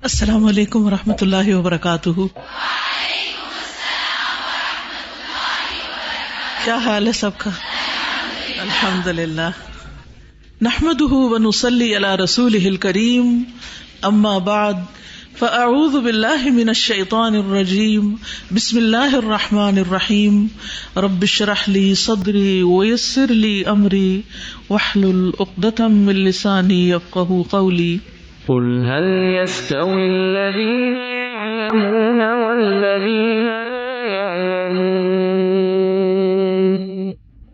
السلام علیکم ورحمۃ اللہ وبرکاتہ. کیا حال ہے سب کا؟ الحمد للہ. نحمده ونصلی علی رسولہ الکریم. اما بعد فاعوذ باللہ من الشیطان الرجیم. بسم اللہ الرحمن الرحیم. رب اشرح لی صدری ویسر لی امری واحلل عقدۃ من لسانی یفقہوا قولی. قل هل يستوي الذين يعلمون والذين لا يعلمون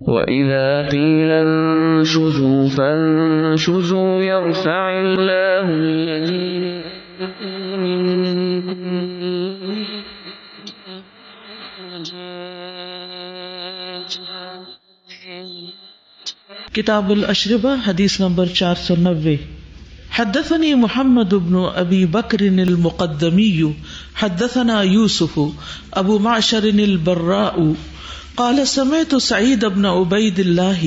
وإذا قيل انشزوا فانشزوا يرفع الله الذين کتاب الاشربہ حدیث نمبر 490. حدثني محمد بن ابي بكر المقدمي حدثنا يوسف ابو معشر البراء قال سمعت سعيد بن عبيد الله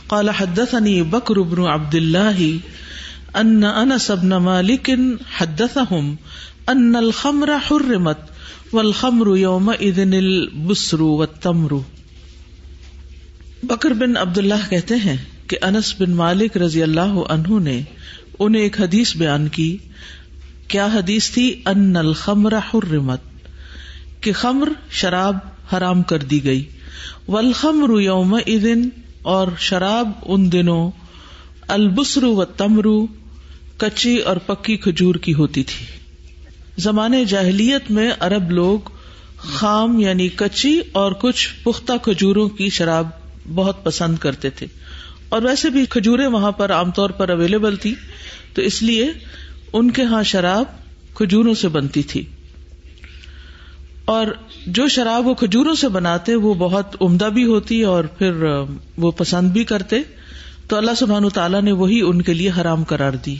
قال حدثني بكر بن عبد الله ان انس بن مالك حدثهم ان الخمر حرمت والخمر يومئذ البسر والتمر. بکر بن عبداللہ کہتے ہیں کہ انس بن مالک رضی اللہ عنہ نے انہیں ایک حدیث بیان کی. کیا حدیث تھی؟ ان الخمر حرمت، کہ خمر شراب حرام کر دی گئی. والخمر یومئذ، اور شراب ان دنوں، البسر والتمر، کچی اور پکی کھجور کی ہوتی تھی. زمانے جاہلیت میں عرب لوگ خام یعنی کچی اور کچھ پختہ کھجوروں کی شراب بہت پسند کرتے تھے، اور ویسے بھی کھجوریں وہاں پر عام طور پر اویلیبل تھی، تو اس لیے ان کے ہاں شراب کھجوروں سے بنتی تھی. اور جو شراب وہ کھجوروں سے بناتے وہ بہت عمدہ بھی ہوتی اور پھر وہ پسند بھی کرتے، تو اللہ سبحانہ تعالیٰ نے وہی ان کے لیے حرام قرار دی.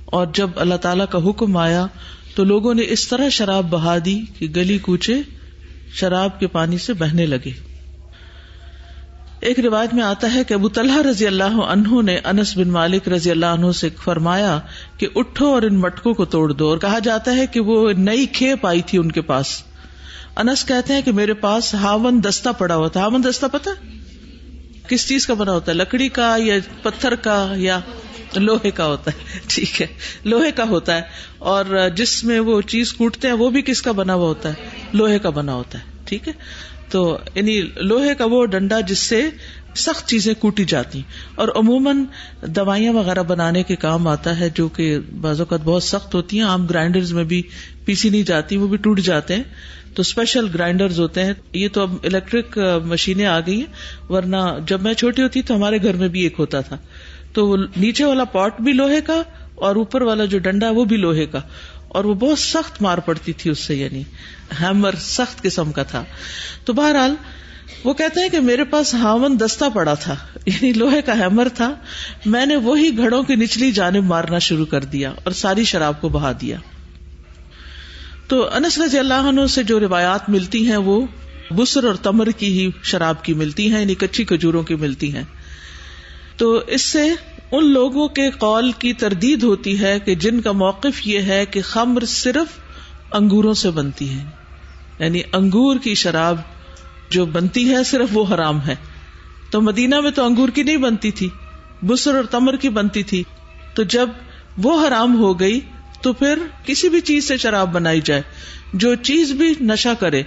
اور جب اللہ تعالیٰ کا حکم آیا تو لوگوں نے اس طرح شراب بہا دی کہ گلی کوچے شراب کے پانی سے بہنے لگے. ایک روایت میں آتا ہے کہ ابو طلحہ رضی اللہ عنہ نے انس بن مالک رضی اللہ عنہ سے فرمایا کہ اٹھو اور ان مٹکوں کو توڑ دو. اور کہا جاتا ہے کہ وہ نئی کھیپ آئی تھی ان کے پاس. انس کہتے ہیں کہ میرے پاس ہاون دستہ پڑا ہوا تھا. ہاون دستہ پتہ کس چیز کا بنا ہوتا ہے؟ لکڑی کا یا پتھر کا یا لوہے کا ہوتا ہے؟ ٹھیک ہے، لوہے کا ہوتا ہے. اور جس میں وہ چیز کوٹتے ہیں وہ بھی کس کا بنا ہوا ہوتا ہے؟ لوہے کا بنا ہوتا ہے. ٹھیک ہے، تو یعنی لوہے کا وہ ڈنڈا جس سے سخت چیزیں کوٹی جاتی، اور عموماً دوائیاں وغیرہ بنانے کے کام آتا ہے، جو کہ بعض اوقات بہت سخت ہوتی ہیں. عام گرائنڈرز میں بھی پیسی نہیں جاتی، وہ بھی ٹوٹ جاتے ہیں. تو اسپیشل گرائنڈرز ہوتے ہیں. یہ تو اب الیکٹرک مشینیں آ گئی ہیں، ورنہ جب میں چھوٹی ہوتی تو ہمارے گھر میں بھی ایک ہوتا تھا. تو نیچے والا پاٹ بھی لوہے کا اور اوپر والا جو ڈنڈا وہ بھی لوہے کا، اور وہ بہت سخت مار پڑتی تھی اس سے، یعنی ہیمر سخت قسم کا تھا. تو بہرحال وہ کہتے ہیں کہ میرے پاس ہاون دستہ پڑا تھا، یعنی لوہے کا ہیمر تھا. میں نے وہی گھڑوں کی نچلی جانب مارنا شروع کر دیا اور ساری شراب کو بہا دیا. تو انس رضی اللہ عنہ سے جو روایات ملتی ہیں وہ بسر اور تمر کی ہی شراب کی ملتی ہیں، یعنی کچی کھجوروں کی ملتی ہیں. تو اس سے ان لوگوں کے قول کی تردید ہوتی ہے کہ جن کا موقف یہ ہے کہ خمر صرف انگوروں سے بنتی ہے، یعنی انگور کی شراب جو بنتی ہے صرف وہ حرام ہے. تو مدینہ میں تو انگور کی نہیں بنتی تھی، بسر اور تمر کی بنتی تھی. تو جب وہ حرام ہو گئی تو پھر کسی بھی چیز سے شراب بنائی جائے، جو چیز بھی نشہ کرے،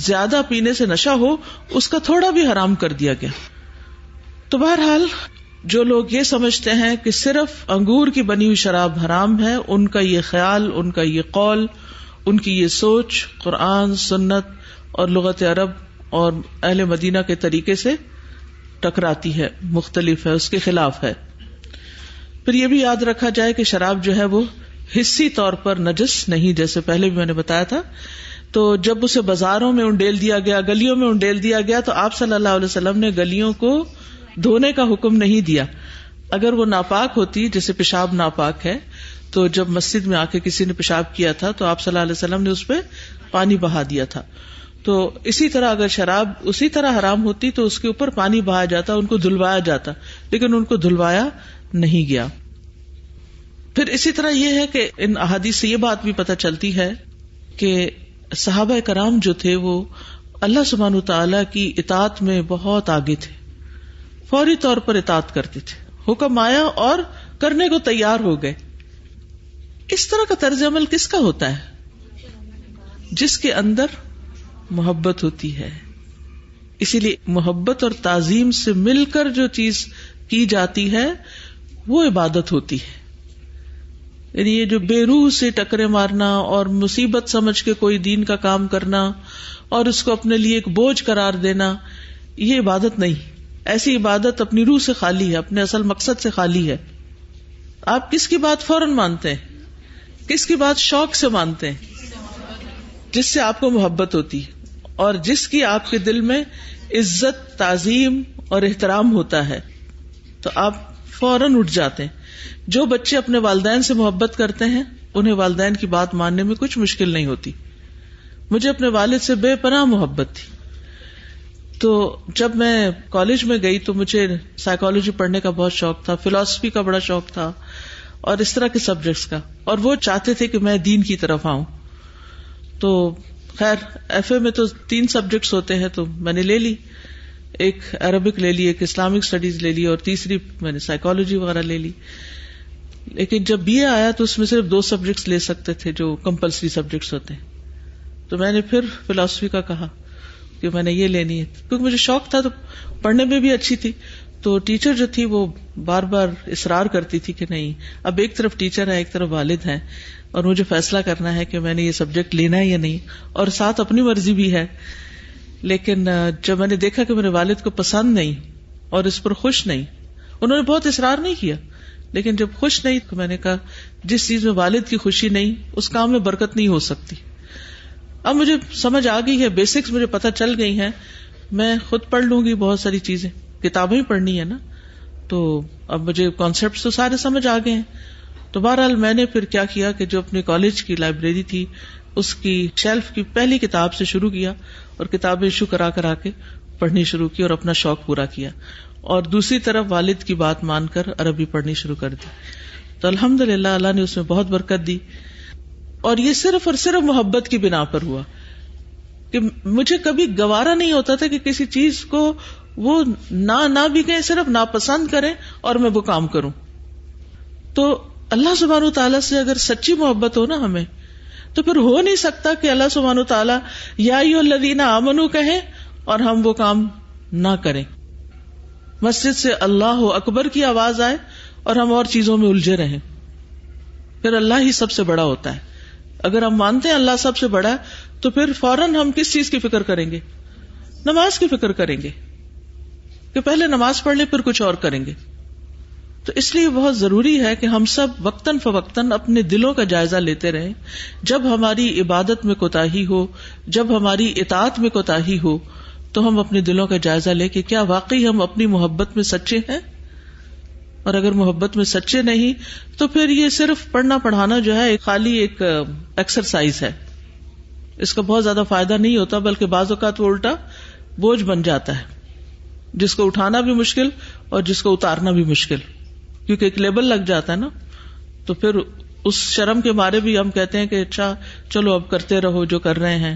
زیادہ پینے سے نشہ ہو، اس کا تھوڑا بھی حرام کر دیا گیا. تو بہرحال جو لوگ یہ سمجھتے ہیں کہ صرف انگور کی بنی ہوئی شراب حرام ہے، ان کا یہ خیال، ان کا یہ قول، ان کی یہ سوچ قرآن، سنت اور لغت عرب اور اہل مدینہ کے طریقے سے ٹکراتی ہے، مختلف ہے، اس کے خلاف ہے. پھر یہ بھی یاد رکھا جائے کہ شراب جو ہے وہ حصی طور پر نجس نہیں، جیسے پہلے بھی میں نے بتایا تھا. تو جب اسے بازاروں میں انڈیل دیا گیا، گلیوں میں انڈیل دیا گیا، تو آپ صلی اللہ علیہ وسلم نے گلیوں کو دھونے کا حکم نہیں دیا. اگر وہ ناپاک ہوتی، جیسے پیشاب ناپاک ہے، تو جب مسجد میں آ کے کسی نے پیشاب کیا تھا تو آپ صلی اللہ علیہ وسلم نے اس پہ پانی بہا دیا تھا. تو اسی طرح اگر شراب اسی طرح حرام ہوتی تو اس کے اوپر پانی بہایا جاتا، ان کو دھلوایا جاتا، لیکن ان کو دھلوایا نہیں گیا. پھر اسی طرح یہ ہے کہ ان احادیث سے یہ بات بھی پتہ چلتی ہے کہ صحابہ کرام جو تھے وہ اللہ سبحانہ وتعالی کی اطاعت میں بہت آگے تھے، فوری طور پر اطاعت کرتے تھے، حکم آیا اور کرنے کو تیار ہو گئے. اس طرح کا طرز عمل کس کا ہوتا ہے؟ جس کے اندر محبت ہوتی ہے. اسی لیے محبت اور تعظیم سے مل کر جو چیز کی جاتی ہے وہ عبادت ہوتی ہے. یعنی یہ جو بے روح سے ٹکرے مارنا اور مصیبت سمجھ کے کوئی دین کا کام کرنا اور اس کو اپنے لیے ایک بوجھ قرار دینا، یہ عبادت نہیں. ایسی عبادت اپنی روح سے خالی ہے، اپنے اصل مقصد سے خالی ہے. آپ کس کی بات فوراً مانتے ہیں؟ کس کی بات شوق سے مانتے ہیں؟ جس سے آپ کو محبت ہوتی ہے اور جس کی آپ کے دل میں عزت، تعظیم اور احترام ہوتا ہے تو آپ فوراً اٹھ جاتے ہیں. جو بچے اپنے والدین سے محبت کرتے ہیں انہیں والدین کی بات ماننے میں کچھ مشکل نہیں ہوتی. مجھے اپنے والد سے بے پناہ محبت تھی، تو جب میں کالج میں گئی تو مجھے سائیکالوجی پڑھنے کا بہت شوق تھا، فلسفی کا بڑا شوق تھا اور اس طرح کے سبجیکٹس کا، اور وہ چاہتے تھے کہ میں دین کی طرف آؤں. تو خیر ایف اے میں تو 3 سبجیکٹس ہوتے ہیں تو میں نے لے لی، ایک عربک لے لی، ایک اسلامک اسٹڈیز لے لی اور تیسری میں نے سائیکالوجی وغیرہ لے لی. لیکن جب بی اے آیا تو اس میں صرف 2 سبجیکٹس لے سکتے تھے جو کمپلسری سبجیکٹس ہوتے ہیں. تو میں نے پھر فلسفی کا کہا کہ میں نے یہ لینی ہے کیونکہ مجھے شوق تھا، تو پڑھنے میں بھی اچھی تھی. تو ٹیچر جو تھی وہ بار بار اصرار کرتی تھی کہ نہیں، اب ایک طرف ٹیچر ہے ایک طرف والد ہیں اور مجھے فیصلہ کرنا ہے کہ میں نے یہ سبجیکٹ لینا ہے یا نہیں، اور ساتھ اپنی مرضی بھی ہے. لیکن جب میں نے دیکھا کہ میرے والد کو پسند نہیں اور اس پر خوش نہیں، انہوں نے بہت اصرار نہیں کیا لیکن جب خوش نہیں تو میں نے کہا جس چیز میں والد کی خوشی نہیں اس کام میں برکت نہیں ہو سکتی. اب مجھے سمجھ آ گئی ہے، بیسکس مجھے پتہ چل گئی ہیں، میں خود پڑھ لوں گی بہت ساری چیزیں، کتابیں ہی پڑھنی ہے نا، تو اب مجھے کانسیپٹس تو سارے سمجھ آ گئے ہیں. تو بہرحال میں نے پھر کیا کیا کہ جو اپنے کالج کی لائبریری تھی اس کی شیلف کی پہلی کتاب سے شروع کیا اور کتابیں ایشو کرا کے پڑھنی شروع کی اور اپنا شوق پورا کیا، اور دوسری طرف والد کی بات مان کر عربی پڑھنی شروع کر دی. تو الحمدللہ اللہ نے اس میں بہت برکت دی، اور یہ صرف اور صرف محبت کی بنا پر ہوا کہ مجھے کبھی گوارا نہیں ہوتا تھا کہ کسی چیز کو وہ نہ بھی کہیں، صرف ناپسند کریں اور میں وہ کام کروں. تو اللہ سبحانہ وتعالیٰ سے اگر سچی محبت ہو نا ہمیں، تو پھر ہو نہیں سکتا کہ اللہ سبحانہ وتعالیٰ یا ایھا الذین آمنوا کہیں اور ہم وہ کام نہ کریں. مسجد سے اللہ اکبر کی آواز آئے اور ہم اور چیزوں میں الجھے رہیں، پھر اللہ ہی سب سے بڑا ہوتا ہے. اگر ہم مانتے ہیں اللہ سب سے بڑا ہے تو پھر فوراً ہم کس چیز کی فکر کریں گے؟ نماز کی فکر کریں گے کہ پہلے نماز پڑھ لیں پھر کچھ اور کریں گے. تو اس لیے بہت ضروری ہے کہ ہم سب وقتاً فوقتاً اپنے دلوں کا جائزہ لیتے رہیں. جب ہماری عبادت میں کوتاہی ہو، جب ہماری اطاعت میں کوتاہی ہو، تو ہم اپنے دلوں کا جائزہ لے کہ کیا واقعی ہم اپنی محبت میں سچے ہیں، اور اگر محبت میں سچے نہیں تو پھر یہ صرف پڑھنا پڑھانا جو ہے خالی ایک ایکسرسائز ہے، اس کا بہت زیادہ فائدہ نہیں ہوتا، بلکہ بعض اوقات وہ الٹا بوجھ بن جاتا ہے، جس کو اٹھانا بھی مشکل اور جس کو اتارنا بھی مشکل، کیونکہ ایک لیبل لگ جاتا ہے نا. تو پھر اس شرم کے مارے بھی ہم کہتے ہیں کہ اچھا چلو اب کرتے رہو جو کر رہے ہیں،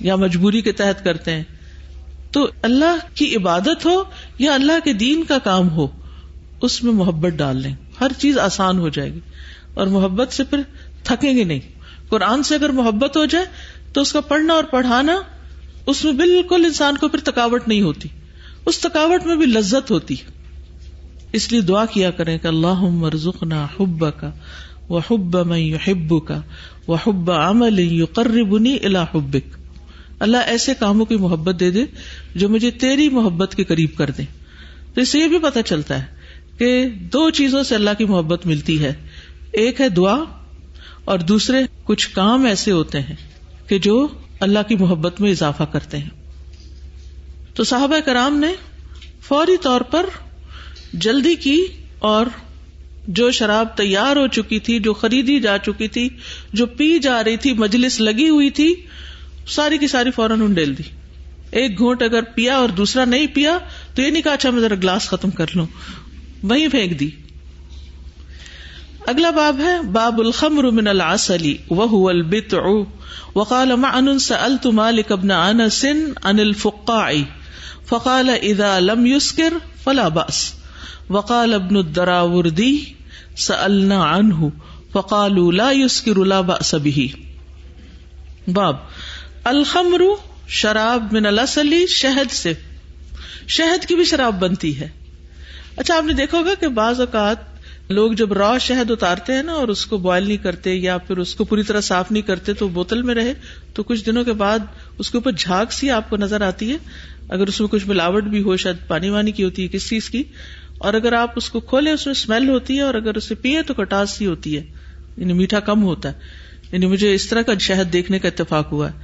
یا مجبوری کے تحت کرتے ہیں. تو اللہ کی عبادت ہو یا اللہ کے دین کا کام ہو، اس میں محبت ڈال لیں، ہر چیز آسان ہو جائے گی، اور محبت سے پھر تھکیں گے نہیں. قرآن سے اگر محبت ہو جائے تو اس کا پڑھنا اور پڑھانا، اس میں بالکل انسان کو پھر تھکاوٹ نہیں ہوتی، اس تھکاوٹ میں بھی لذت ہوتی. اس لیے دعا کیا کریں کہ اللہم ارزقنا حبک وحب من یحبک وحب عمل یقربنی الی حبک. اللہ ایسے کاموں کی محبت دے دے جو مجھے تیری محبت کے قریب کر دیں. تو اس سے یہ بھی پتہ چلتا ہے کہ 2 چیزوں سے اللہ کی محبت ملتی ہے، ایک ہے دعا اور دوسرے کچھ کام ایسے ہوتے ہیں کہ جو اللہ کی محبت میں اضافہ کرتے ہیں. تو صحابہ کرام نے فوری طور پر جلدی کی، اور جو شراب تیار ہو چکی تھی، جو خریدی جا چکی تھی، جو پی جا رہی تھی، مجلس لگی ہوئی تھی، ساری کی ساری فوراً انڈیل دی. ایک گھونٹ اگر پیا اور دوسرا نہیں پیا تو یہ نہیں کہا اچھا میں ذرا گلاس ختم کر لوں، وہیں پھینک دی. اگلا باب ہے باب الخمر من العسل وهو البتع. وقال معن سألت مالك بن انس عن الفقاع فقال اذا لم يسكر فلا بأس. وقال ابن الدراوردی سألنا عنه فقالوا لا يسكر لا بأس به. باب الخمر شراب من العسل شہد سے. شہد کی بھی شراب بنتی ہے. اچھا آپ نے دیکھا ہوگا کہ بعض اوقات لوگ جب را شہد اتارتے ہیں نا اور اس کو بوائل نہیں کرتے یا پھر اس کو پوری طرح صاف نہیں کرتے تو بوتل میں رہے تو کچھ دنوں کے بعد اس کے اوپر جھاگ سی آپ کو نظر آتی ہے. اگر اس میں کچھ ملاوٹ بھی ہو, شاید پانی وانی کی ہوتی ہے, کس چیز کی, اور اگر آپ اس کو کھولے اس میں اسمیل ہوتی ہے, اور اگر اسے پیے تو کٹاس سی ہوتی ہے, یعنی میٹھا کم ہوتا ہے. یعنی مجھے اس طرح کا شہد دیکھنے کا اتفاق ہوا ہے.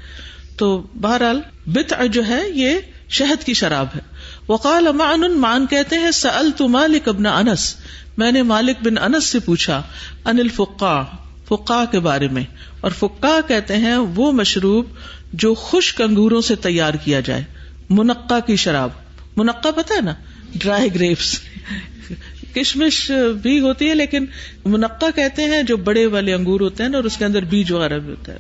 تو بہرحال بتع جو ہے یہ شہد کی شراب ہے. وقال معن کہتے ہیں سألت مالک بن انس, میں نے مالک بن انس سے پوچھا عن الفقاع, فقاع کے بارے میں. اور فقاع کہتے ہیں وہ مشروب جو خشک انگوروں سے تیار کیا جائے, منقع کی شراب. منقع پتہ ہے نا, ڈرائی گریپس. کشمش بھی ہوتی ہے لیکن منقع کہتے ہیں جو بڑے والے انگور ہوتے ہیں نا, اور اس کے اندر بیج وغیرہ بھی ہوتا ہے.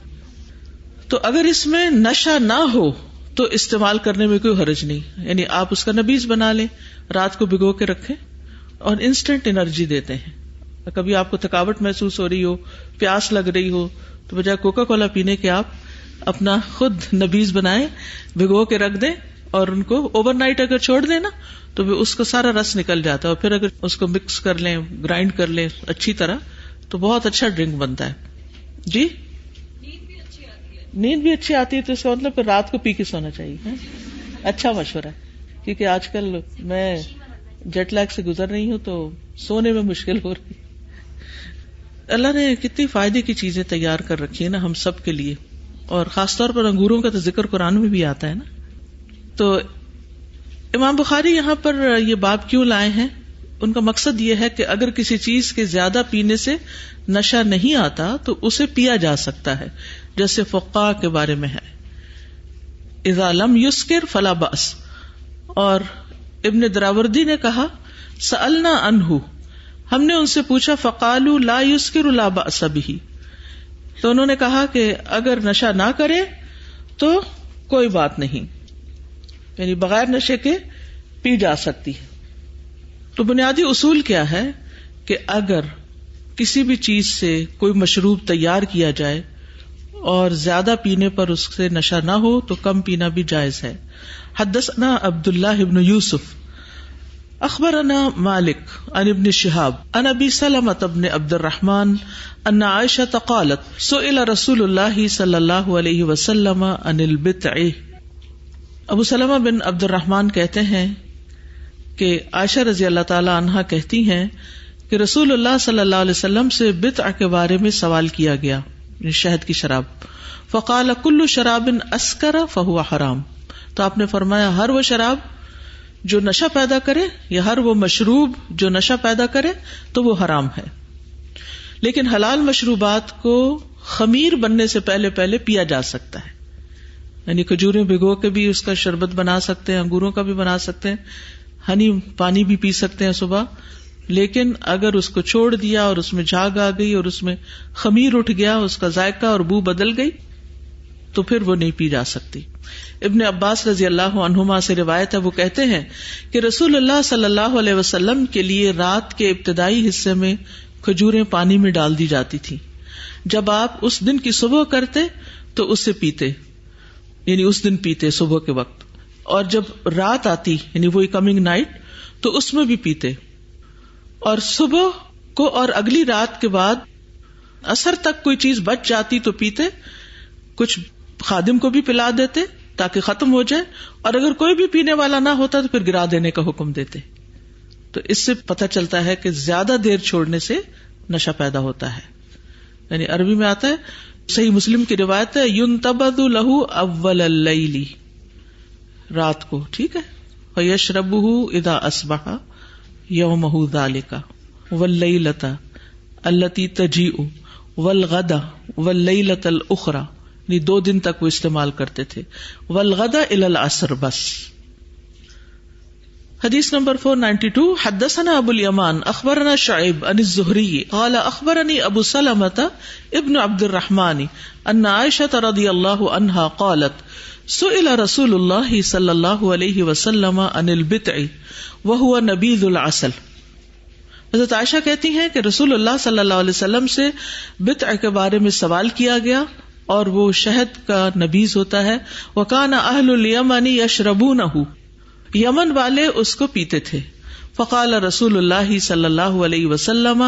تو اگر اس میں نشہ نہ ہو تو استعمال کرنے میں کوئی حرج نہیں. یعنی آپ اس کا نبیذ بنا لیں, رات کو بھگو کے رکھیں, اور انسٹنٹ انرجی دیتے ہیں. کبھی آپ کو تھکاوٹ محسوس ہو رہی ہو, پیاس لگ رہی ہو, تو بجائے کوکا کولا پینے کے آپ اپنا خود نبیذ بنائیں, بھگو کے رکھ دیں, اور ان کو اوور نائٹ اگر چھوڑ دیں نا تو اس کا سارا رس نکل جاتا ہے. اور پھر اگر اس کو مکس کر لیں, گرائنڈ کر لیں اچھی طرح, تو بہت اچھا ڈرنک بنتا ہے. جی نیند بھی اچھی آتی ہے, تو اس کا مطلب پھر رات کو پی کے سونا چاہیے. اچھا مشورہ ہے, کیونکہ آج کل میں جیٹ لیگ سے گزر رہی ہوں تو سونے میں مشکل ہو رہی. اللہ نے کتنی فائدے کی چیزیں تیار کر رکھی ہے نا ہم سب کے لیے, اور خاص طور پر انگوروں کا تو ذکر قرآن میں بھی آتا ہے نا. تو امام بخاری یہاں پر یہ باب کیوں لائے ہیں, ان کا مقصد یہ ہے کہ اگر کسی چیز کے زیادہ پینے سے نشہ نہیں آتا تو اسے پیا جا سکتا ہے, جیسے فقاع کے بارے میں ہے اذا لم یسکر فلا بأس. اور ابن دراوردی نے کہا سألنا عنہ, ہم نے ان سے پوچھا, فقالوا لا یسکر لا بأس به, تو انہوں نے کہا کہ اگر نشہ نہ کرے تو کوئی بات نہیں, یعنی بغیر نشے کے پی جا سکتی ہے. تو بنیادی اصول کیا ہے کہ اگر کسی بھی چیز سے کوئی مشروب تیار کیا جائے اور زیادہ پینے پر اس سے نشہ نہ ہو تو کم پینا بھی جائز ہے. حدثنا عبداللہ ابن یوسف اخبرنا مالک عن ابن شہاب عن ابی سلمۃ بن عبد الرحمن ان عائشہ قالت سئل رسول اللہ صلی اللہ علیہ وسلم عن البتع. ابو سلمہ بن عبد الرحمن کہتے ہیں کہ عائشہ رضی اللہ تعالی عنہا کہتی ہیں کہ رسول اللہ صلی اللہ علیہ وسلم سے بتع کے بارے میں سوال کیا گیا, شہد کی شراب. فقال کل شراب اسکر فہو حرام, تو آپ نے فرمایا ہر وہ شراب جو نشہ پیدا کرے یا ہر وہ مشروب جو نشہ پیدا کرے تو وہ حرام ہے. لیکن حلال مشروبات کو خمیر بننے سے پہلے پہلے پیا جا سکتا ہے, یعنی کھجوریں بھگو کے بھی اس کا شربت بنا سکتے ہیں, انگوروں کا بھی بنا سکتے ہیں, ہنی پانی بھی پی سکتے ہیں صبح. لیکن اگر اس کو چھوڑ دیا اور اس میں جھاگ آ گئی اور اس میں خمیر اٹھ گیا, اس کا ذائقہ اور بو بدل گئی, تو پھر وہ نہیں پی جا سکتی. ابن عباس رضی اللہ عنہما سے روایت ہے, وہ کہتے ہیں کہ رسول اللہ صلی اللہ علیہ وسلم کے لیے رات کے ابتدائی حصے میں کھجوریں پانی میں ڈال دی جاتی تھی. جب آپ اس دن کی صبح کرتے تو اسے پیتے, یعنی اس دن پیتے صبح کے وقت, اور جب رات آتی یعنی وہی کمنگ نائٹ تو اس میں بھی پیتے, اور صبح کو اور اگلی رات کے بعد عصر تک کوئی چیز بچ جاتی تو پیتے, کچھ خادم کو بھی پلا دیتے تاکہ ختم ہو جائے, اور اگر کوئی بھی پینے والا نہ ہوتا تو پھر گرا دینے کا حکم دیتے. تو اس سے پتہ چلتا ہے کہ زیادہ دیر چھوڑنے سے نشہ پیدا ہوتا ہے. یعنی عربی میں آتا ہے, صحیح مسلم کی روایت ہے, ينتبذ له اول اللیل, رات کو, ٹھیک ہے, فیشربه اذا اصبح یومہ ذالک واللیلۃ التی تجیء والغد واللیلۃ الاخری, یعنی 2 دن تک وہ استعمال کرتے تھے, والغد الی العصر بس. حدیث نمبر 492. حدثنا ابو الیمان اخبرنا شعیب عن الزہری قال اخبرنی ابو سلمة ابن عبد الرحمن ان عائشة رضی اللہ عنہا قالت سئل رسول اللہ صلی اللہ علیہ وسلم عن البتع وهو نبیذ العسل. حضرت عائشہ کہتی ہیں کہ رسول اللہ صلی اللہ علیہ وسلم سے بتع کے بارے میں سوال کیا گیا اور وہ شہد کا نبیذ ہوتا ہے. وکان اہل الیمن یشربونہ، یمن والے اس کو پیتے تھے. فقال رسول اللہ صلی اللہ علیہ وسلم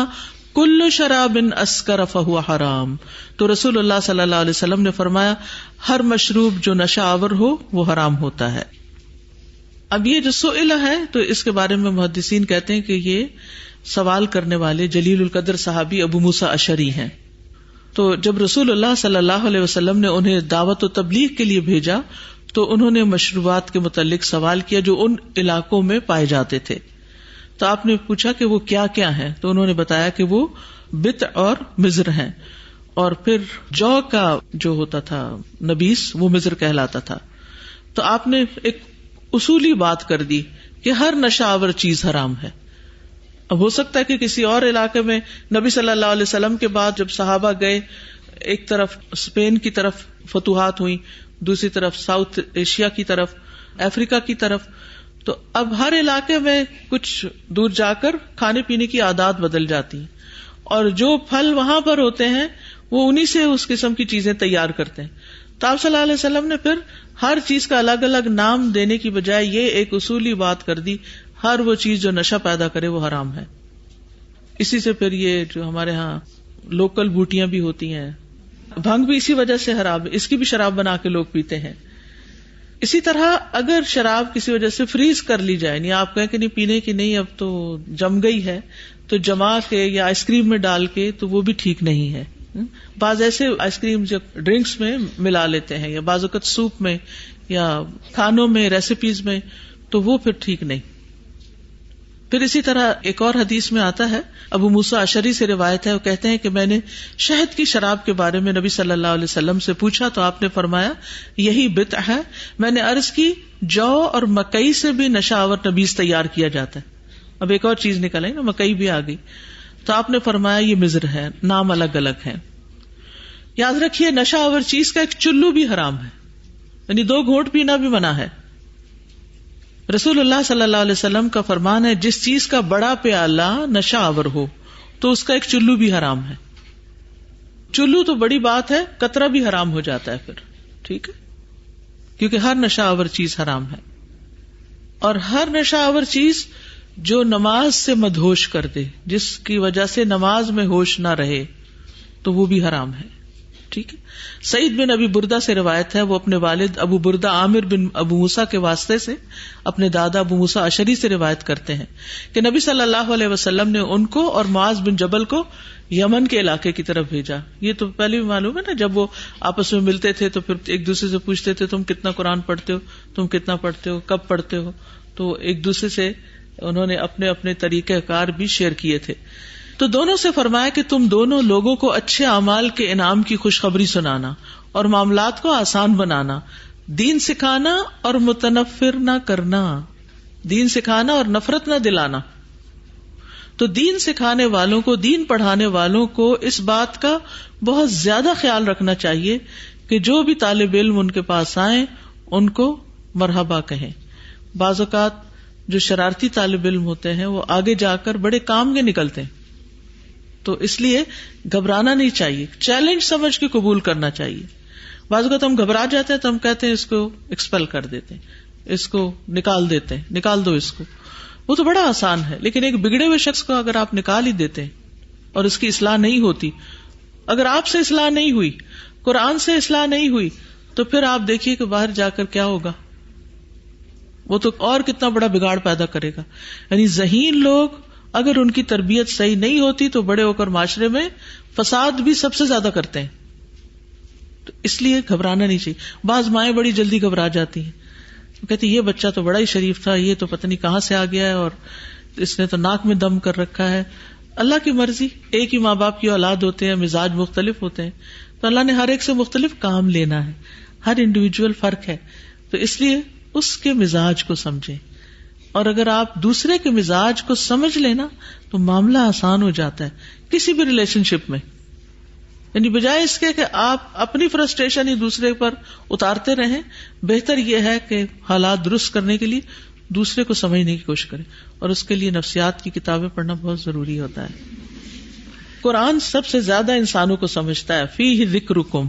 کل شراب اسکر فہو حرام. تو رسول اللہ صلی اللہ علیہ وسلم نے فرمایا ہر مشروب جو نشہ آور ہو وہ حرام ہوتا ہے. اب یہ جو سئلہ ہے تو اس کے بارے میں محدثین کہتے ہیں کہ یہ سوال کرنے والے جلیل القدر صحابی ابو موسیٰ اشعری ہیں. تو جب رسول اللہ صلی اللہ علیہ وسلم نے انہیں دعوت و تبلیغ کے لیے بھیجا تو انہوں نے مشروبات کے متعلق سوال کیا جو ان علاقوں میں پائے جاتے تھے. تو آپ نے پوچھا کہ وہ کیا کیا ہیں، تو انہوں نے بتایا کہ وہ بتع اور مزر ہیں. اور پھر جو کا جو ہوتا تھا نبیس وہ مزر کہلاتا تھا. تو آپ نے ایک اصولی بات کر دی کہ ہر نشہ آور چیز حرام ہے. اب ہو سکتا ہے کہ کسی اور علاقے میں نبی صلی اللہ علیہ وسلم کے بعد جب صحابہ گئے، ایک طرف اسپین کی طرف فتوحات ہوئی، دوسری طرف ساؤتھ ایشیا کی طرف، افریقہ کی طرف، تو اب ہر علاقے میں کچھ دور جا کر کھانے پینے کی عادات بدل جاتی ہیں، اور جو پھل وہاں پر ہوتے ہیں وہ انہی سے اس قسم کی چیزیں تیار کرتے ہیں. تو آپ صلی اللہ علیہ وسلم نے پھر ہر چیز کا الگ الگ نام دینے کی بجائے یہ ایک اصولی بات کر دی، ہر وہ چیز جو نشہ پیدا کرے وہ حرام ہے. اسی سے پھر یہ جو ہمارے ہاں لوکل بوٹیاں بھی ہوتی ہیں، بھنگ بھی اسی وجہ سے حرام ہے، اس کی بھی شراب بنا کے لوگ پیتے ہیں. اسی طرح اگر شراب کسی وجہ سے فریز کر لی جائے، یعنی آپ کہیں کہ نہیں پینے کی نہیں، اب تو جم گئی ہے، تو جما کے یا آئس کریم میں ڈال کے، تو وہ بھی ٹھیک نہیں ہے. بعض ایسے آئس کریم جو ڈرنکس میں ملا لیتے ہیں، یا بعض اوقات سوپ میں یا کھانوں میں ریسیپیز میں، تو وہ پھر ٹھیک نہیں. پھر اسی طرح ایک اور حدیث میں آتا ہے، ابو موسیٰ اشعری سے روایت ہے، وہ کہتے ہیں کہ میں نے شہد کی شراب کے بارے میں نبی صلی اللہ علیہ وسلم سے پوچھا تو آپ نے فرمایا یہی بدع ہے. میں نے عرض کی جو اور مکئی سے بھی نشہ آور نبیذ تیار کیا جاتا ہے. اب ایک اور چیز نکل آئی نا، مکئی بھی آ گئی. تو آپ نے فرمایا یہ مزر ہے، نام الگ الگ ہیں. یاد رکھیے نشہ آور چیز کا ایک چلو بھی حرام ہے، یعنی 2 گھونٹ پینا بھی منع ہے. رسول اللہ صلی اللہ علیہ وسلم کا فرمان ہے جس چیز کا بڑا پیالہ نشہ آور ہو تو اس کا ایک چلو بھی حرام ہے. چلو تو بڑی بات ہے، قطرہ بھی حرام ہو جاتا ہے پھر، ٹھیک ہے، کیونکہ ہر نشہ آور چیز حرام ہے. اور ہر نشہ آور چیز جو نماز سے مدہوش کر دے، جس کی وجہ سے نماز میں ہوش نہ رہے، تو وہ بھی حرام ہے. ٹھیک ہے. سعید بن ابی بردہ سے روایت ہے، وہ اپنے والد ابو بردہ عامر بن ابو موسیٰ کے واسطے سے اپنے دادا ابو موسیٰ اشعری سے روایت کرتے ہیں کہ نبی صلی اللہ علیہ وسلم نے ان کو اور معاذ بن جبل کو یمن کے علاقے کی طرف بھیجا. یہ تو پہلے بھی معلوم ہے نا، جب وہ آپس میں ملتے تھے تو پھر ایک دوسرے سے پوچھتے تھے تم کتنا قرآن پڑھتے ہو، تم کتنا پڑھتے ہو، کب پڑھتے ہو. تو ایک دوسرے سے انہوں نے اپنے اپنے طریقہ کار بھی شیئر کیے تھے. تو دونوں سے فرمایا کہ تم دونوں لوگوں کو اچھے اعمال کے انعام کی خوشخبری سنانا اور معاملات کو آسان بنانا، دین سکھانا اور متنفر نہ کرنا، دین سکھانا اور نفرت نہ دلانا. تو دین سکھانے والوں کو، دین پڑھانے والوں کو اس بات کا بہت زیادہ خیال رکھنا چاہیے کہ جو بھی طالب علم ان کے پاس آئیں ان کو مرحبا کہیں. بعض اوقات جو شرارتی طالب علم ہوتے ہیں وہ آگے جا کر بڑے کام کے نکلتے ہیں، تو اس لیے گھبرانا نہیں چاہیے، چیلنج سمجھ کے قبول کرنا چاہیے. بعض اوقات ہم گھبرا جاتے ہیں تو ہم کہتے ہیں اس کو ایکسپل کر دیتے ہیں، اس کو نکال دیتے ہیں، نکال دو اس کو. وہ تو بڑا آسان ہے، لیکن ایک بگڑے ہوئے شخص کو اگر آپ نکال ہی دیتے ہیں اور اس کی اصلاح نہیں ہوتی، اگر آپ سے اصلاح نہیں ہوئی، قرآن سے اصلاح نہیں ہوئی، تو پھر آپ دیکھیے کہ باہر جا کر کیا ہوگا. وہ تو اور کتنا بڑا بگاڑ پیدا کرے گا. یعنی ذہین لوگ اگر ان کی تربیت صحیح نہیں ہوتی تو بڑے ہو کر معاشرے میں فساد بھی سب سے زیادہ کرتے ہیں. تو اس لیے گھبرانا نہیں چاہیے. بعض مائیں بڑی جلدی گھبرا جاتی ہیں، وہ کہتی یہ بچہ تو بڑا ہی شریف تھا، یہ تو پتہ نہیں کہاں سے آ گیا ہے اور اس نے تو ناک میں دم کر رکھا ہے. اللہ کی مرضی، ایک ہی ماں باپ کی اولاد ہوتے ہیں، مزاج مختلف ہوتے ہیں، تو اللہ نے ہر ایک سے مختلف کام لینا ہے، ہر انڈیویجول فرق ہے. تو اس لیے اس کے مزاج کو سمجھیں اور اگر آپ دوسرے کے مزاج کو سمجھ لینا تو معاملہ آسان ہو جاتا ہے کسی بھی ریلیشن شپ میں. یعنی بجائے اس کے کہ آپ اپنی فرسٹریشن ہی دوسرے پر اتارتے رہیں، بہتر یہ ہے کہ حالات درست کرنے کے لیے دوسرے کو سمجھنے کی کوشش کریں، اور اس کے لیے نفسیات کی کتابیں پڑھنا بہت ضروری ہوتا ہے. قرآن سب سے زیادہ انسانوں کو سمجھتا ہے. فیہ ذکرکم.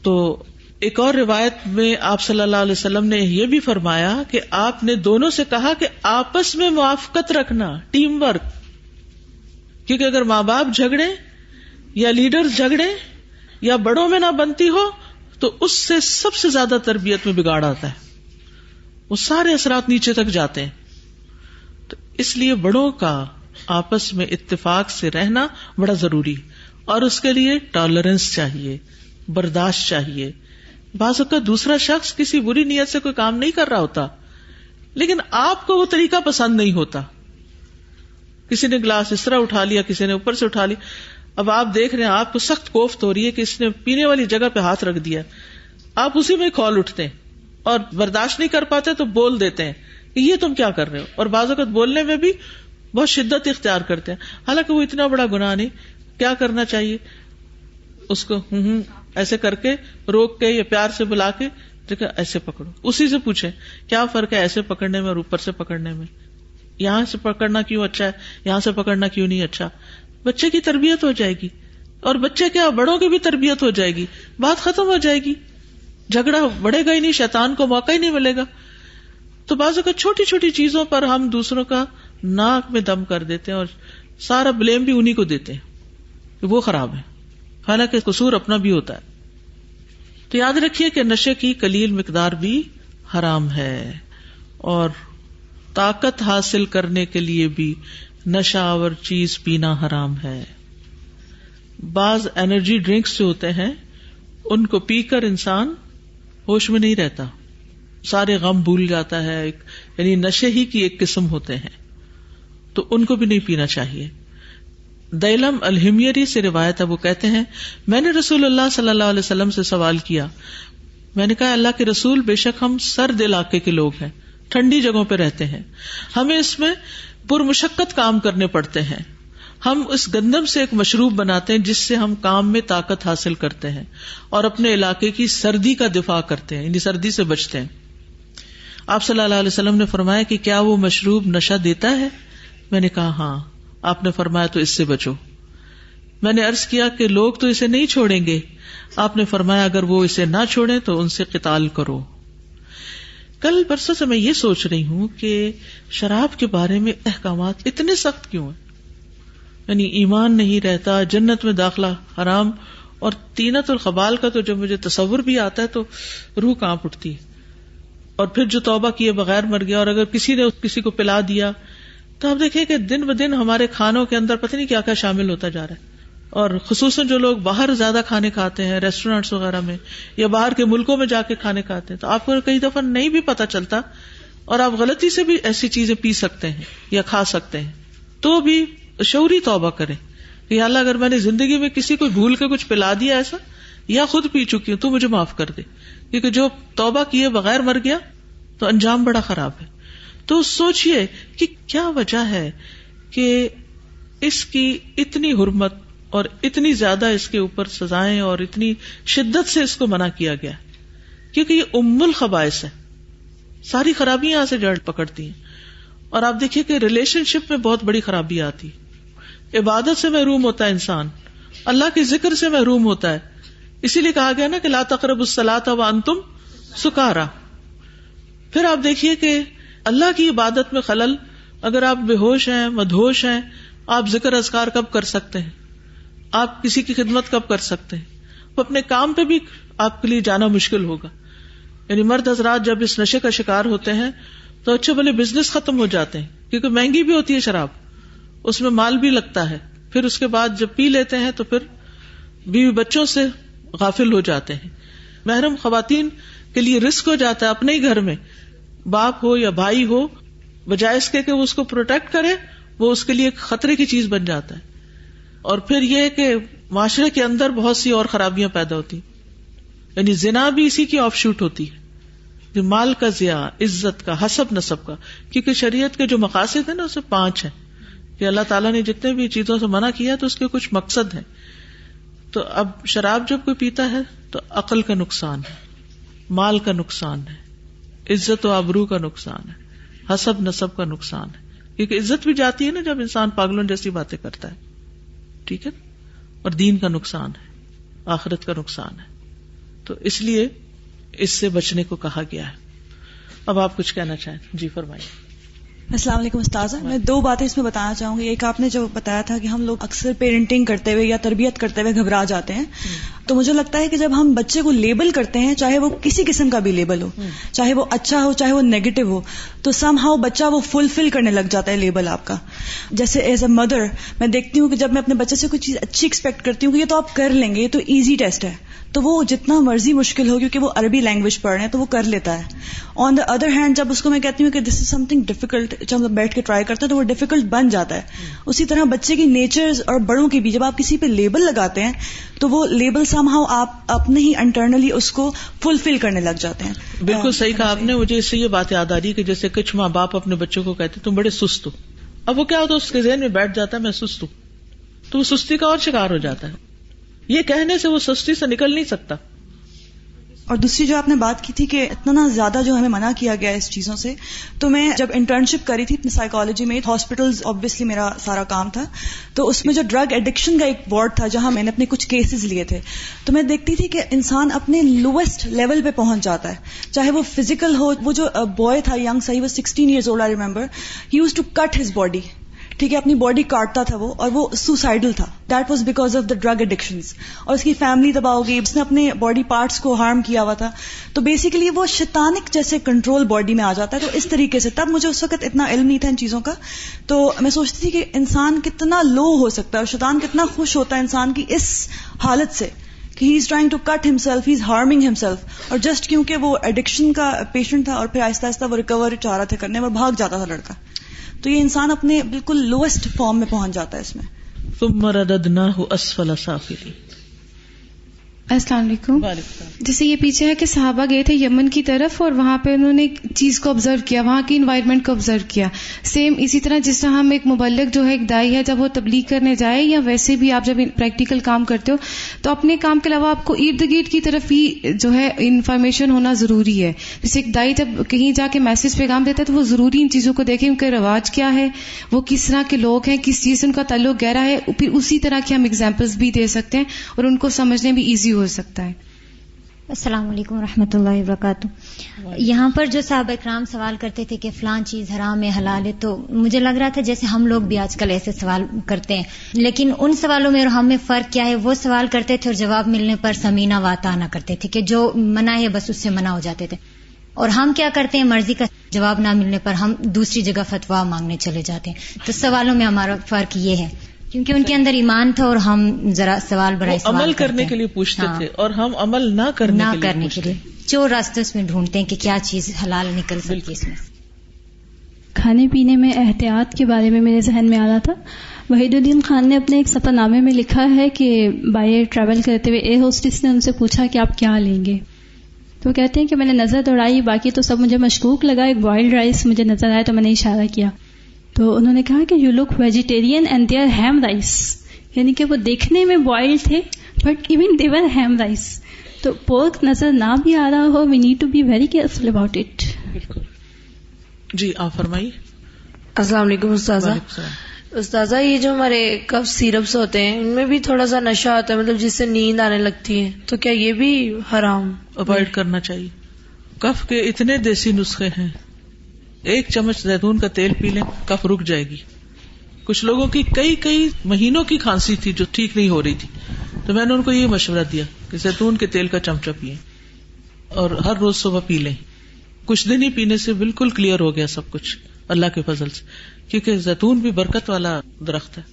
تو ایک اور روایت میں آپ صلی اللہ علیہ وسلم نے یہ بھی فرمایا کہ آپ نے دونوں سے کہا کہ آپس میں موافقت رکھنا، ٹیم ورک. کیونکہ اگر ماں باپ جھگڑے یا لیڈرز جھگڑے یا بڑوں میں نہ بنتی ہو تو اس سے سب سے زیادہ تربیت میں بگاڑ آتا ہے، وہ سارے اثرات نیچے تک جاتے ہیں. تو اس لیے بڑوں کا آپس میں اتفاق سے رہنا بڑا ضروری، اور اس کے لیے ٹالرنس چاہیے، برداشت چاہیے. بعض اوقات دوسرا شخص کسی بری نیت سے کوئی کام نہیں کر رہا ہوتا، لیکن آپ کو وہ طریقہ پسند نہیں ہوتا. کسی نے گلاس اس طرح اٹھا لیا، کسی نے اوپر سے اٹھا لیا. اب آپ دیکھ رہے ہیں آپ کو سخت کوفت ہو رہی ہے کہ اس نے پینے والی جگہ پہ ہاتھ رکھ دیا، آپ اسی میں کھول اٹھتے ہیں اور برداشت نہیں کر پاتے تو بول دیتے ہیں کہ یہ تم کیا کر رہے ہو. اور بعض اوقات بولنے میں بھی بہت شدت اختیار کرتے ہیں، حالانکہ وہ اتنا بڑا گناہ نہیں. کیا کرنا چاہیے؟ اس کو ایسے کر کے روک کے یا پیار سے بلا کے دیکھا ایسے پکڑو. اسی سے پوچھیں کیا فرق ہے ایسے پکڑنے میں اور اوپر سے پکڑنے میں؟ یہاں سے پکڑنا کیوں اچھا ہے، یہاں سے پکڑنا کیوں نہیں اچھا؟ بچے کی تربیت ہو جائے گی، اور بچے کیا بڑوں کی بھی تربیت ہو جائے گی، بات ختم ہو جائے گی، جھگڑا بڑھے گا ہی نہیں، شیطان کو موقع ہی نہیں ملے گا. تو بعض اوقات چھوٹی چھوٹی چیزوں پر ہم دوسروں کا ناک میں دم کر دیتے ہیں اور سارا بلیم بھی انہی کو دیتے ہیں کہ وہ خراب ہے، حالانکہ قصور اپنا بھی ہوتا ہے. تو یاد رکھیے کہ نشے کی قلیل مقدار بھی حرام ہے، اور طاقت حاصل کرنے کے لیے بھی نشہ آور چیز پینا حرام ہے. بعض انرجی ڈرنکس جو ہوتے ہیں ان کو پی کر انسان ہوش میں نہیں رہتا، سارے غم بھول جاتا ہے، یعنی نشے ہی کی ایک قسم ہوتے ہیں، تو ان کو بھی نہیں پینا چاہیے. دیلم الہمیری سے روایت ہے، وہ کہتے ہیں میں نے رسول اللہ صلی اللہ علیہ وسلم سے سوال کیا، میں نے کہا اللہ کے رسول بے شک ہم سرد علاقے کے لوگ ہیں، ٹھنڈی جگہوں پہ رہتے ہیں، ہمیں اس میں پرمشقت کام کرنے پڑتے ہیں، ہم اس گندم سے ایک مشروب بناتے ہیں جس سے ہم کام میں طاقت حاصل کرتے ہیں اور اپنے علاقے کی سردی کا دفاع کرتے ہیں، یعنی سردی سے بچتے ہیں. آپ صلی اللہ علیہ وسلم نے فرمایا کہ کیا وہ مشروب نشہ دیتا ہے؟ میں نے کہا ہاں. آپ نے فرمایا تو اس سے بچو. میں نے عرض کیا کہ لوگ تو اسے نہیں چھوڑیں گے. آپ نے فرمایا اگر وہ اسے نہ چھوڑیں تو ان سے قتال کرو. کل پرسوں سے میں یہ سوچ رہی ہوں کہ شراب کے بارے میں احکامات اتنے سخت کیوں ہیں؟ یعنی ایمان نہیں رہتا، جنت میں داخلہ حرام، اور طینت الخبال کا تو جب مجھے تصور بھی آتا ہے تو روح کانپ اٹھتی ہے. اور پھر جو توبہ کیے بغیر مر گیا، اور اگر کسی نے کسی کو پلا دیا تو آپ دیکھیں کہ دن بدن ہمارے کھانوں کے اندر پتہ نہیں کیا کیا شامل ہوتا جا رہا ہے. اور خصوصاً جو لوگ باہر زیادہ کھانے کھاتے ہیں ریسٹورینٹس وغیرہ میں یا باہر کے ملکوں میں جا کے کھانے کھاتے ہیں، تو آپ کو کئی دفعہ نہیں بھی پتہ چلتا اور آپ غلطی سے بھی ایسی چیزیں پی سکتے ہیں یا کھا سکتے ہیں. تو بھی شعوری توبہ کریں کہ یا اللہ اگر میں نے زندگی میں کسی کو بھول کے کچھ پلا دیا ایسا یا خود پی چکی ہوں تو مجھے معاف کر دے، کیونکہ جو توبہ کیے بغیر مر گیا تو انجام بڑا خراب ہے. تو سوچئے کہ کیا وجہ ہے کہ اس کی اتنی حرمت اور اتنی زیادہ اس کے اوپر سزائیں اور اتنی شدت سے اس کو منع کیا گیا، کیونکہ یہ ام الخبائث ہے، ساری خرابیاں یہاں سے جڑ پکڑتی ہیں. اور آپ دیکھیے کہ ریلیشن شپ میں بہت بڑی خرابی آتی، عبادت سے محروم ہوتا ہے انسان، اللہ کے ذکر سے محروم ہوتا ہے. اسی لیے کہا گیا نا کہ لا تقربوا الصلاۃ وانتم سکارا. پھر آپ دیکھیے کہ اللہ کی عبادت میں خلل، اگر آپ بے ہوش ہیں، مدہوش ہیں، آپ ذکر اذکار کب کر سکتے ہیں؟ آپ کسی کی خدمت کب کر سکتے ہیں؟ وہ اپنے کام پہ بھی آپ کے لیے جانا مشکل ہوگا. یعنی مرد حضرات جب اس نشے کا شکار ہوتے ہیں تو اچھے بھلے بزنس ختم ہو جاتے ہیں، کیونکہ مہنگی بھی ہوتی ہے شراب، اس میں مال بھی لگتا ہے. پھر اس کے بعد جب پی لیتے ہیں تو پھر بیوی بچوں سے غافل ہو جاتے ہیں. محرم خواتین کے لیے رسک ہو جاتا ہے اپنے ہی گھر میں، باپ ہو یا بھائی ہو، بجائے اس کے کہ وہ اس کو پروٹیکٹ کرے وہ اس کے لیے ایک خطرے کی چیز بن جاتا ہے. اور پھر یہ کہ معاشرے کے اندر بہت سی اور خرابیاں پیدا ہوتی، یعنی زنا بھی اسی کی آف شوٹ ہوتی ہے. مال کا ضیاع، عزت کا، حسب نسب کا، کیونکہ شریعت کے جو مقاصد ہیں نا اسے 5 ہیں کہ اللہ تعالیٰ نے جتنے بھی چیزوں سے منع کیا تو اس کے کچھ مقصد ہیں. تو اب شراب جب کوئی پیتا ہے تو عقل کا نقصان ہے، مال کا نقصان ہے، عزت و آبرو کا نقصان ہے، حسب نسب کا نقصان ہے، کیونکہ عزت بھی جاتی ہے نا جب انسان پاگلوں جیسی باتیں کرتا ہے. ٹھیک ہے، اور دین کا نقصان ہے، آخرت کا نقصان ہے. تو اس لیے اس سے بچنے کو کہا گیا ہے. اب آپ کچھ کہنا چاہیں؟ جی فرمائیے. السلام علیکم استاذہ. میں 2 باتیں اس میں بتانا چاہوں گی. ایک آپ نے جو بتایا تھا کہ ہم لوگ اکثر پیرنٹنگ کرتے ہوئے یا تربیت کرتے ہوئے گھبرا جاتے ہیں، تو مجھے لگتا ہے کہ جب ہم بچے کو لیبل کرتے ہیں، چاہے وہ کسی قسم کا بھی لیبل ہو، چاہے وہ اچھا ہو چاہے وہ نیگیٹو ہو، تو سم ہاؤ بچہ وہ فلفل کرنے لگ جاتا ہے لیبل آپ کا. جیسے ایز اے مدر میں دیکھتی ہوں کہ جب میں اپنے بچے سے کوئی چیز اچھی ایکسپیکٹ کرتی ہوں کہ یہ تو آپ کر لیں گے، یہ تو ایزی ٹیسٹ ہے، تو وہ جتنا مرضی مشکل ہو کیونکہ وہ عربی لینگویج پڑھ رہے ہیں تو وہ کر لیتا ہے. آن دا ادر ہینڈ جب اس کو میں کہتی ہوں کہ دس از سم تھنگ ڈیفیکلٹ، جب ہم بیٹھ کے ٹرائی کرتے ہیں تو وہ ڈیفیکلٹ بن جاتا ہے. اسی طرح بچے کی نیچرز اور بڑوں کی بھی جب آپ کسی پہ لیبل لگاتے ہیں تو وہ لیبل سم ہاؤ آپ اپنے ہی انٹرنلی اس کو فلفل کرنے لگ جاتے ہیں. بالکل صحیح کہا آپ نے. مجھے اس سے یہ بات یاد آ رہی ہے کہ جیسے کچھ ماں باپ اپنے بچوں کو کہتے تم بڑے سست ہو، اب وہ کیا ہوتا ہے اس کے ذہن میں بیٹھ جاتا ہے میں سست ہوں، تو وہ سستی کا اور شکار ہو جاتا ہے. یہ کہنے سے وہ سستی سے نکل نہیں سکتا. اور دوسری جو آپ نے بات کی تھی کہ اتنا زیادہ جو ہمیں منع کیا گیا اس چیزوں سے، تو میں جب انٹرنشپ کری تھی سائیکالوجی میں، ہاسپٹلز آبویسلی میرا سارا کام تھا، تو اس میں جو ڈرگ ایڈکشن کا ایک وارڈ تھا جہاں میں نے اپنے کچھ کیسز لیے تھے، تو میں دیکھتی تھی کہ انسان اپنے لوئسٹ لیول پہ پہنچ جاتا ہے، چاہے وہ فزیکل ہو. وہ جو بوائے تھا ینگ سا، he was 16 years old, I remember, he used to cut his body. ٹھیک ہے، اپنی باڈی کاٹتا تھا وہ، اور وہ سوسائڈل تھا. That was because of the drug addictions. اور اس کی فیملی تباہ ہو گئی، اس نے اپنے باڈی پارٹس کو ہارم کیا ہوا تھا. تو بیسیکلی وہ شیطانک جیسے کنٹرول باڈی میں آ جاتا ہے. تو اس طریقے سے تب مجھے اس وقت اتنا علم نہیں تھا ان چیزوں کا، تو میں سوچتی تھی کہ انسان کتنا لو ہو سکتا ہے اور شیطان کتنا خوش ہوتا ہے انسان کی اس حالت سے کہ he is trying to cut himself, he is harming himself. اور جسٹ کیونکہ وہ ایڈکشن کا پیشنٹ تھا اور پھر آہستہ آہستہ وہ ریکور چاہ رہا تھا کرنے، اور بھاگ جاتا تھا لڑکا. تو یہ انسان اپنے بالکل لوئسٹ فارم میں پہنچ جاتا ہے اس میں. ثم رددناہ اسفل سافلین. السلام علیکم. جیسے یہ پیچھے ہے کہ صحابہ گئے تھے یمن کی طرف اور وہاں پہ انہوں نے چیز کو آبزرو کیا، وہاں کی انوائرمنٹ کو آبزرو کیا. سیم اسی طرح جس طرح ہم ایک مبلغ جو ہے ایک دائی ہے، جب وہ تبلیغ کرنے جائے یا ویسے بھی آپ جب پریکٹیکل کام کرتے ہو تو اپنے کام کے علاوہ آپ کو ارد گرد کی طرف بھی جو ہے انفارمیشن ہونا ضروری ہے. جیسے ایک دائی جب کہیں جا کے میسج پیغام دیتا ہے تو وہ ضروری ان چیزوں کو دیکھیں ان کا رواج کیا ہے، وہ کس طرح کے لوگ ہیں، کس چیز سے ان کا تعلق گہرا ہے. پھر اسی طرح کے ہم ایگزامپلس بھی دے سکتے ہیں اور ان کو سمجھنے بھی ایزی ہو سکتا ہے. السلام علیکم ورحمۃ اللہ وبرکاتہ. یہاں پر جو صحابہ اکرام سوال کرتے تھے کہ فلاں چیز حرام ہے حلال ہے، تو مجھے لگ رہا تھا جیسے ہم لوگ بھی آج کل ایسے سوال کرتے ہیں، لیکن ان سوالوں میں اور ہم میں فرق کیا ہے؟ وہ سوال کرتے تھے اور جواب ملنے پر سمینا واطعنا کرتے تھے کہ جو منع ہے بس اس سے منع ہو جاتے تھے. اور ہم کیا کرتے ہیں؟ مرضی کا جواب نہ ملنے پر ہم دوسری جگہ فتویٰ مانگنے چلے جاتے ہیں. تو سوالوں میں ہمارا فرق یہ ہے کیونکہ ان کے اندر ایمان تھا اور ہم ذرا سوال برائے سوال عمل کرنے کے لیے پوچھتے تھے اور ہم عمل نہ کرنے کے لیے چور راستے اس میں ڈھونڈتے ہیں کہ کیا چیز حلال نکل سکتی ہے. اس میں کھانے پینے میں احتیاط کے بارے میں میرے ذہن میں آ رہا تھا. وحید الدین خان نے اپنے ایک سفر نامے میں لکھا ہے کہ بائی ایئر ٹریول کرتے ہوئے ایئر ہوسٹس نے ان سے پوچھا کہ آپ کیا لیں گے، تو وہ کہتے ہیں کہ میں نے نظر دوڑائی، باقی تو سب مجھے مشکوک لگا، ایک بوائلڈ رائس مجھے نظر آیا تو میں نے اشارہ کیا. تو انہوں نے کہا کہ you look vegetarian and they're ham rice, یعنی کہ وہ دیکھنے میں بوائلڈ تھے but even they were ham rice. تو پورک نظر نہ بھی آ رہا ہو، we need to be very careful about it. بالکل. جی آپ فرمائیے. السلام علیکم استاذہ. استاذہ یہ جو ہمارے کف سیرپس ہوتے ہیں ان میں بھی تھوڑا سا نشہ ہوتا ہے، مطلب جس سے نیند آنے لگتی ہے، تو کیا یہ بھی حرام؟ اوائڈ کرنا چاہیے. کف کے اتنے دیسی نسخے ہیں، 1 چمچ زیتون کا تیل پی لیں کف رک جائے گی. کچھ لوگوں کی کئی مہینوں کی کھانسی تھی جو ٹھیک نہیں ہو رہی تھی، تو میں نے ان کو یہ مشورہ دیا کہ زیتون کے تیل کا چمچہ پیئیں اور ہر روز صبح پی لیں. کچھ دن ہی پینے سے بالکل کلیئر ہو گیا سب کچھ اللہ کے فضل سے، کیونکہ زیتون بھی برکت والا درخت ہے.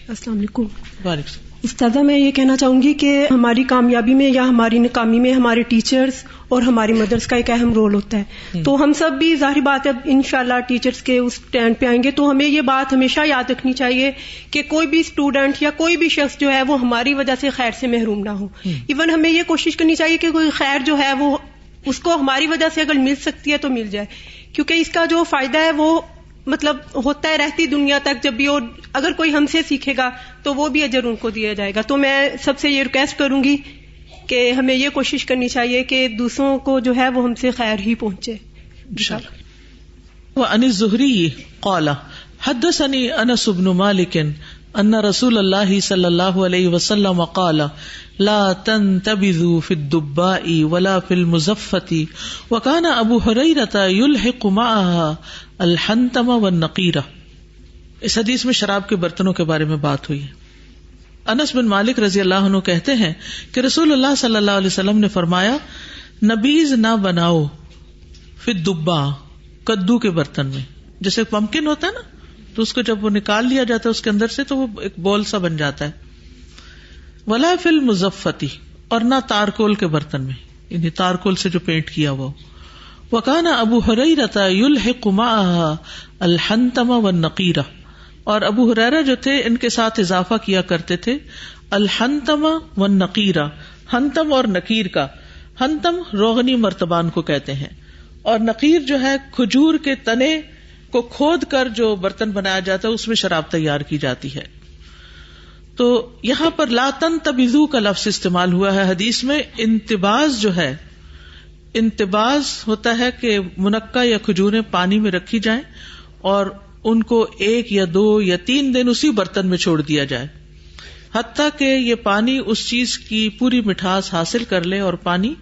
السلام علیکم. وعلیکم. استاذہ میں یہ کہنا چاہوں گی کہ ہماری کامیابی میں یا ہماری ناکامی میں ہمارے ٹیچرز اور ہماری مدرس کا ایک اہم رول ہوتا ہے. تو ہم سب بھی ظاہری بات ہے انشاءاللہ ٹیچرز کے اس اسٹینڈ پہ آئیں گے تو ہمیں یہ بات ہمیشہ یاد رکھنی چاہیے کہ کوئی بھی اسٹوڈنٹ یا کوئی بھی شخص جو ہے وہ ہماری وجہ سے خیر سے محروم نہ ہو. ایون ہمیں یہ کوشش کرنی چاہیے کہ کوئی خیر جو ہے وہ اس کو ہماری وجہ سے اگر مل سکتی ہے تو مل جائے، کیونکہ اس کا جو فائدہ ہے وہ مطلب ہوتا ہے رہتی دنیا تک، جب بھی اور اگر کوئی ہم سے سیکھے گا تو وہ بھی اجر ان کو دیا جائے گا. تو میں سب سے یہ ریکویسٹ کروں گی کہ ہمیں یہ کوشش کرنی چاہیے کہ دوسروں کو جو ہے وہ ہم سے خیر ہی پہنچے. وعن الزہری قال حدثني انس بن مالک ان رسول اللہ صلی اللہ علیہ وسلم قال لا تنتبذوا في الدباء ولا في المزفة وكان ابو ہریرہ يلحق معها الحنتم والنقیرہ. اس حدیث میں شراب کے برتنوں کے بارے میں بات ہوئی ہے. انس بن مالک رضی اللہ عنہ کہتے ہیں کہ رسول اللہ صلی اللہ علیہ وسلم نے فرمایا نبیذ نہ بناؤ فی الدباء کدو کے برتن میں. جیسے پمکن ہوتا ہے نا تو اس کو جب وہ نکال لیا جاتا ہے اس کے اندر سے تو وہ ایک بول سا بن جاتا ہے. ولا فی المزفتی اور نہ تارکول کے برتن میں، یعنی تارکول سے جو پینٹ کیا ہوا. وکان ابو ہریرہ یلحق معها الحنتم والنقیرہ، اور ابو ہریرہ جو تھے ان کے ساتھ اضافہ کیا کرتے تھے الحنتم والنقیرہ، ہنتم اور نقیر کا. ہنتم روغنی مرتبان کو کہتے ہیں اور نقیر جو ہے کھجور کے تنے کو کھود کر جو برتن بنایا جاتا ہے اس میں شراب تیار کی جاتی ہے. تو یہاں پر لا تنتبذوا کا لفظ استعمال ہوا ہے حدیث میں. انتباز جو ہے، انتباز ہوتا ہے کہ منقع یا کھجوریں پانی میں رکھی جائیں اور ان کو 1 یا 2 یا 3 دن اسی برتن میں چھوڑ دیا جائے حتیٰ کہ یہ پانی اس چیز کی پوری مٹھاس حاصل کر لے اور پانی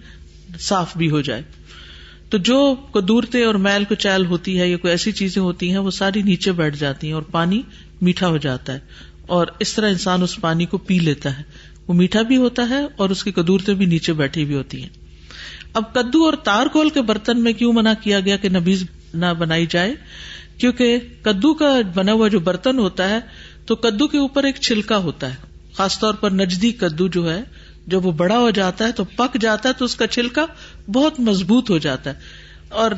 صاف بھی ہو جائے. تو جو قدورتیں اور میل کچیل ہوتی ہے یا کوئی ایسی چیزیں ہوتی ہیں وہ ساری نیچے بیٹھ جاتی ہیں اور پانی میٹھا ہو جاتا ہے، اور اس طرح انسان اس پانی کو پی لیتا ہے. وہ میٹھا بھی ہوتا ہے اور اس کی قدورتیں بھی نیچے بیٹھی بھی ہوتی ہیں. اب کدو اور تارکول کے برتن میں کیوں منع کیا گیا کہ نبیذ نہ بنائی جائے؟ کیونکہ کدو کا بنا ہوا جو برتن ہوتا ہے تو کدو کے اوپر ایک چھلکا ہوتا ہے، خاص طور پر نجدی کدو جو ہے جب وہ بڑا ہو جاتا ہے تو پک جاتا ہے تو اس کا چھلکا بہت مضبوط ہو جاتا ہے، اور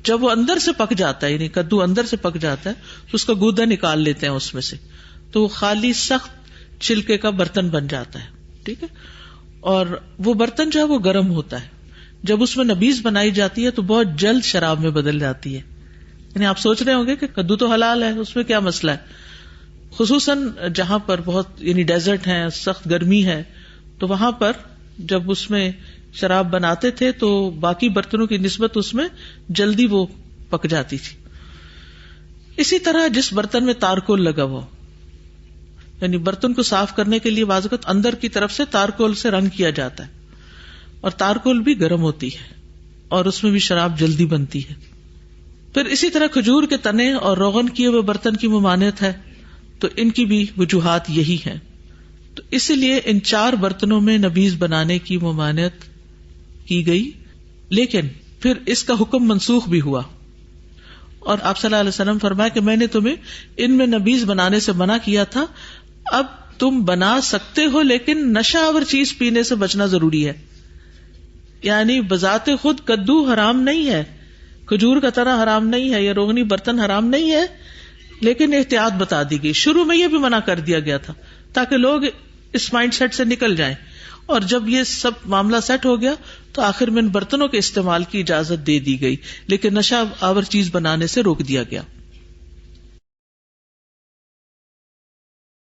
جب وہ اندر سے پک جاتا ہے یعنی کدو اندر سے پک جاتا ہے تو اس کا گودا نکال لیتے ہیں اس میں سے، تو وہ خالی سخت چھلکے کا برتن بن جاتا ہے. ٹھیک ہے، اور وہ برتن جو ہے وہ گرم ہوتا ہے. جب اس میں نبیذ بنائی جاتی ہے تو بہت جلد شراب میں بدل جاتی ہے. یعنی آپ سوچ رہے ہوں گے کہ کدو تو حلال ہے، اس میں کیا مسئلہ ہے. خصوصاً جہاں پر بہت یعنی ڈیزرٹ ہے، سخت گرمی ہے، تو وہاں پر جب اس میں شراب بناتے تھے تو باقی برتنوں کی نسبت اس میں جلدی وہ پک جاتی تھی. اسی طرح جس برتن میں تارکول لگا ہوا، یعنی برتن کو صاف کرنے کے لیے بعض اوقات اندر کی طرف سے تارکول سے رنگ کیا جاتا ہے، اور تارکول بھی گرم ہوتی ہے اور اس میں بھی شراب جلدی بنتی ہے. پھر اسی طرح کھجور کے تنے اور روغن کیے ہوئے برتن کی ممانعت ہے، تو ان کی بھی وجوہات یہی ہیں. تو اسی لیے ان 4 برتنوں میں نبیذ بنانے کی ممانعت کی گئی، لیکن پھر اس کا حکم منسوخ بھی ہوا، اور آپ صلی اللہ علیہ وسلم فرمایا کہ میں نے تمہیں ان میں نبیذ بنانے سے منع کیا تھا، اب تم بنا سکتے ہو لیکن نشہ آور چیز پینے سے بچنا ضروری ہے. یعنی بذات خود کدو حرام نہیں ہے، کھجور کا تنا حرام نہیں ہے، یا روغنی برتن حرام نہیں ہے، لیکن احتیاط بتا دی گئی. شروع میں یہ بھی منع کر دیا گیا تھا تاکہ لوگ اس مائنڈ سیٹ سے نکل جائیں، اور جب یہ سب معاملہ سیٹ ہو گیا تو آخر میں ان برتنوں کے استعمال کی اجازت دے دی گئی، لیکن نشہ آور چیز بنانے سے روک دیا گیا.